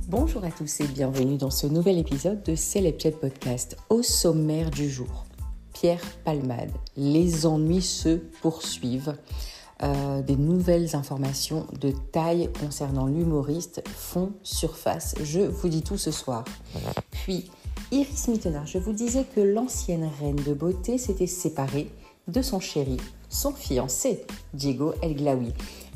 Bonjour à tous et bienvenue dans ce nouvel épisode de Célèbre Podcast. Au sommaire du jour, Pierre Palmade, les ennuis se poursuivent. Des nouvelles informations de taille concernant l'humoriste font surface. Je vous dis tout ce soir. Puis, Iris Mittenard, je vous disais que l'ancienne reine de beauté s'était séparée de son chéri, son fiancé, Diego El Glaoui.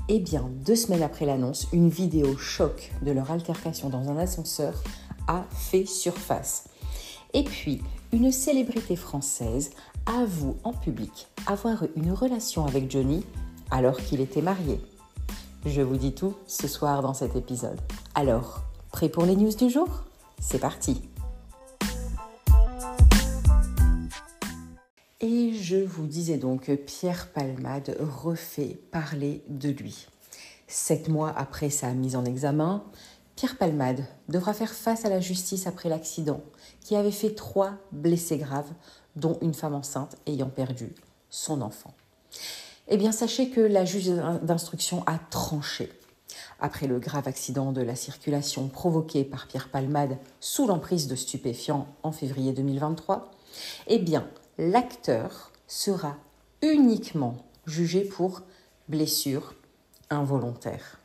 Eh bien, 2 semaines après l'annonce, une vidéo choc de leur altercation dans un ascenseur a fait surface. Et puis, une célébrité française avoue en public avoir eu une relation avec Johnny alors qu'il était marié. Je vous dis tout ce soir dans cet épisode. Alors, prêt pour les news du jour ? C'est parti ! Et je vous disais donc que Pierre Palmade refait parler de lui. 7 mois après sa mise en examen, Pierre Palmade devra faire face à la justice après l'accident qui avait fait 3 blessés graves, dont une femme enceinte ayant perdu son enfant. Eh bien, sachez que la juge d'instruction a tranché. Après le grave accident de la circulation provoqué par Pierre Palmade sous l'emprise de stupéfiants en février 2023, eh bien, l'acteur sera uniquement jugé pour blessure involontaire.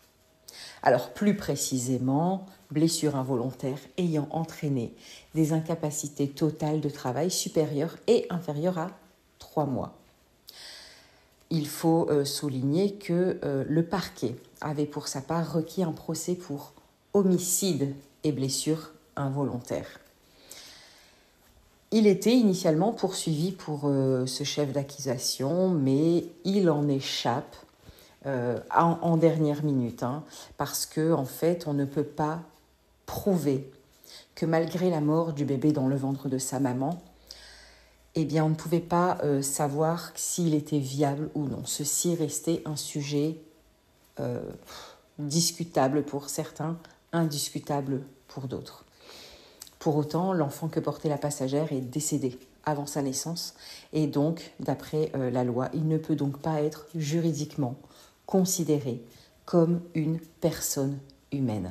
Alors, plus précisément, blessure involontaire ayant entraîné des incapacités totales de travail supérieures et inférieures à 3 mois. Il faut souligner que le parquet avait pour sa part requis un procès pour homicide et blessure involontaire. Il était initialement poursuivi pour ce chef d'accusation, mais il en échappe en dernière minute, parce que en fait, on ne peut pas prouver que malgré la mort du bébé dans le ventre de sa maman, eh bien, on ne pouvait pas savoir s'il était viable ou non. Ceci restait un sujet discutable pour certains, indiscutable pour d'autres. Pour autant, l'enfant que portait la passagère est décédé avant sa naissance et donc, d'après la loi, il ne peut donc pas être juridiquement considéré comme une personne humaine.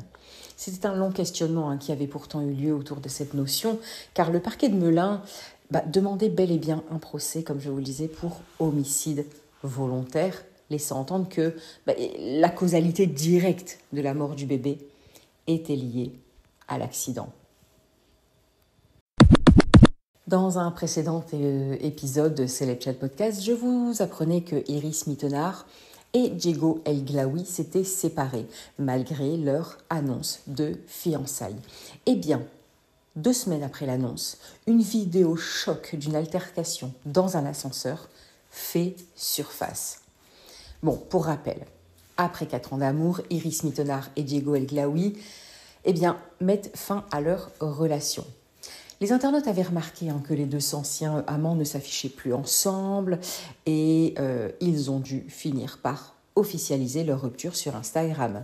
C'était un long questionnement qui avait pourtant eu lieu autour de cette notion, car le parquet de Melun demandait bel et bien un procès, comme je vous le disais, pour homicide volontaire, laissant entendre que la causalité directe de la mort du bébé était liée à l'accident. Dans un précédent épisode de Célèbre Podcast, je vous apprenais que Iris Mittenard et Diego El Glaoui s'étaient séparés, malgré leur annonce de fiançailles. Eh bien, 2 semaines après l'annonce, une vidéo choc d'une altercation dans un ascenseur fait surface. Bon, pour rappel, après 4 ans d'amour, Iris Mittenard et Diego El Glaoui mettent fin à leur relation. Les internautes avaient remarqué que les 2 anciens amants ne s'affichaient plus ensemble et ils ont dû finir par officialiser leur rupture sur Instagram.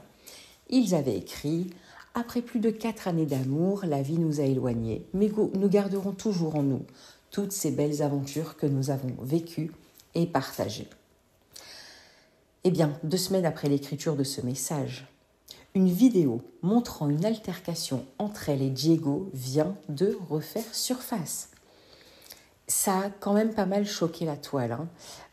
Ils avaient écrit « Après plus de 4 années d'amour, la vie nous a éloignés, mais nous garderons toujours en nous toutes ces belles aventures que nous avons vécues et partagées. » Eh bien, 2 semaines après l'écriture de ce message, une vidéo montrant une altercation entre elle et Diego vient de refaire surface. Ça a quand même pas mal choqué la toile.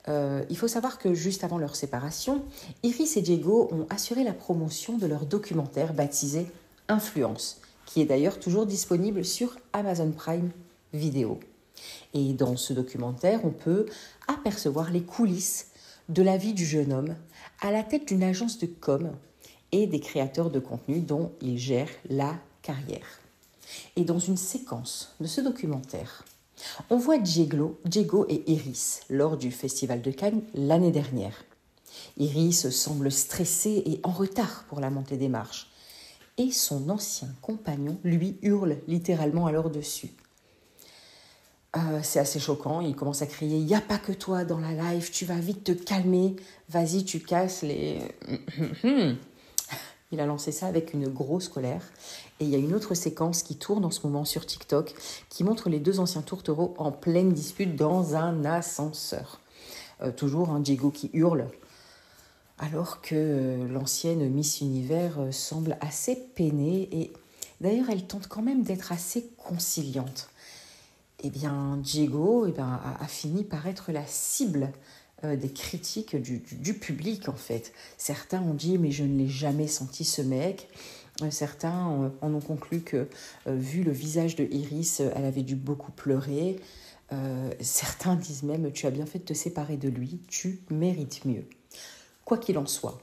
Il faut savoir que juste avant leur séparation, Iris et Diego ont assuré la promotion de leur documentaire baptisé « Influence », qui est d'ailleurs toujours disponible sur Amazon Prime Video. Et dans ce documentaire, on peut apercevoir les coulisses de la vie du jeune homme à la tête d'une agence de com' et des créateurs de contenu dont il gère la carrière. Et dans une séquence de ce documentaire, on voit Diego et Iris lors du Festival de Cannes l'année dernière. Iris semble stressée et en retard pour la montée des marches. Et son ancien compagnon lui hurle littéralement à leur dessus. C'est assez choquant, il commence à crier « Il n'y a pas que toi dans la live, tu vas vite te calmer, vas-y tu casses les... » Il a lancé ça avec une grosse colère. Et il y a une autre séquence qui tourne en ce moment sur TikTok qui montre les 2 anciens tourtereaux en pleine dispute dans un ascenseur. Toujours Diego qui hurle, alors que l'ancienne Miss Univers semble assez peinée. Et D'ailleurs, elle tente quand même d'être assez conciliante. Eh bien, Diego a fini par être la cible des critiques du public, en fait. Certains ont dit « mais je ne l'ai jamais senti, ce mec ». Certains en ont conclu que, vu le visage de Iris, elle avait dû beaucoup pleurer. Certains disent même « tu as bien fait de te séparer de lui, tu mérites mieux ». Quoi qu'il en soit,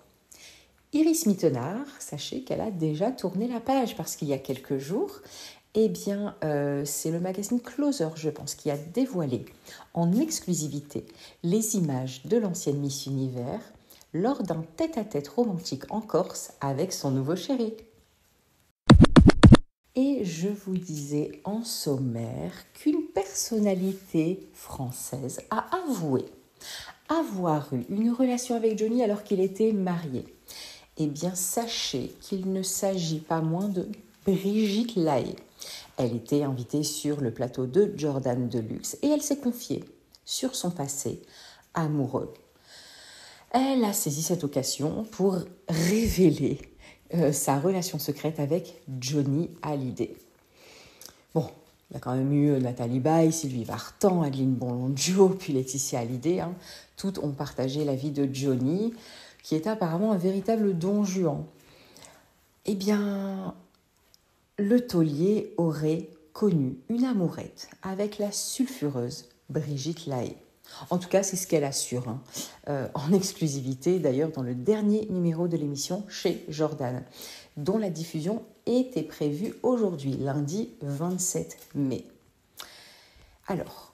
Iris Mittenard, sachez qu'elle a déjà tourné la page parce qu'il y a quelques jours, c'est le magazine Closer, je pense, qui a dévoilé en exclusivité les images de l'ancienne Miss Univers lors d'un tête-à-tête romantique en Corse avec son nouveau chéri. Et je vous disais en sommaire qu'une personnalité française a avoué avoir eu une relation avec Johnny alors qu'il était marié. Eh bien, sachez qu'il ne s'agit pas moins de Brigitte Lahaie. Elle était invitée sur le plateau de Jordan Deluxe et elle s'est confiée sur son passé amoureux. Elle a saisi cette occasion pour révéler sa relation secrète avec Johnny Hallyday. Bon, il y a quand même eu Nathalie Baye, Sylvie Vartan, Adeline Bonlonjo, puis Laetitia Hallyday. Toutes ont partagé la vie de Johnny, qui était apparemment un véritable don Juan. Eh bien, le taulier aurait connu une amourette avec la sulfureuse Brigitte Lahaie. En tout cas, c'est ce qu'elle assure, en exclusivité d'ailleurs dans le dernier numéro de l'émission chez Jordan, dont la diffusion était prévue aujourd'hui, lundi 27 mai. Alors,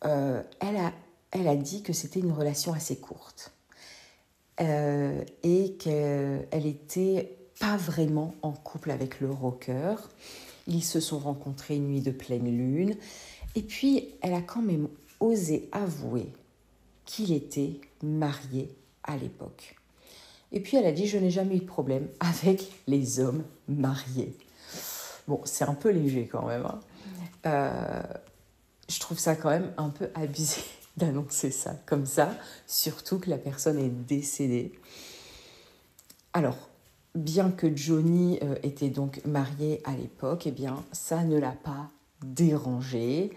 elle a dit que c'était une relation assez courte et qu'elle n'était pas vraiment en couple avec le rocker. Ils se sont rencontrés une nuit de pleine lune et puis elle a quand même osé avouer qu'il était marié à l'époque. Et puis elle a dit « je n'ai jamais eu de problème avec les hommes mariés ». Bon, c'est un peu léger quand même. Je trouve ça quand même un peu abusé d'annoncer ça comme ça, surtout que la personne est décédée. Alors, bien que Johnny était donc marié à l'époque, eh bien, ça ne l'a pas dérangée.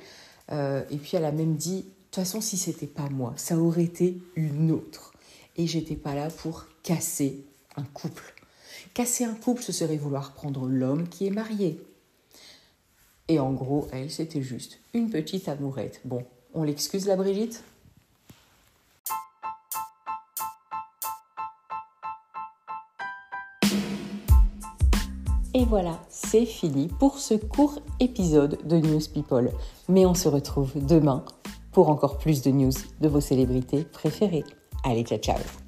Et puis elle a même dit, de toute façon, si c'était pas moi, ça aurait été une autre. Et j'étais pas là pour casser un couple. Casser un couple, ce serait vouloir prendre l'homme qui est marié. Et en gros, elle, c'était juste une petite amourette. Bon, on l'excuse la Brigitte ? Et voilà, c'est fini pour ce court épisode de News People. Mais on se retrouve demain pour encore plus de news de vos célébrités préférées. Allez, ciao ciao!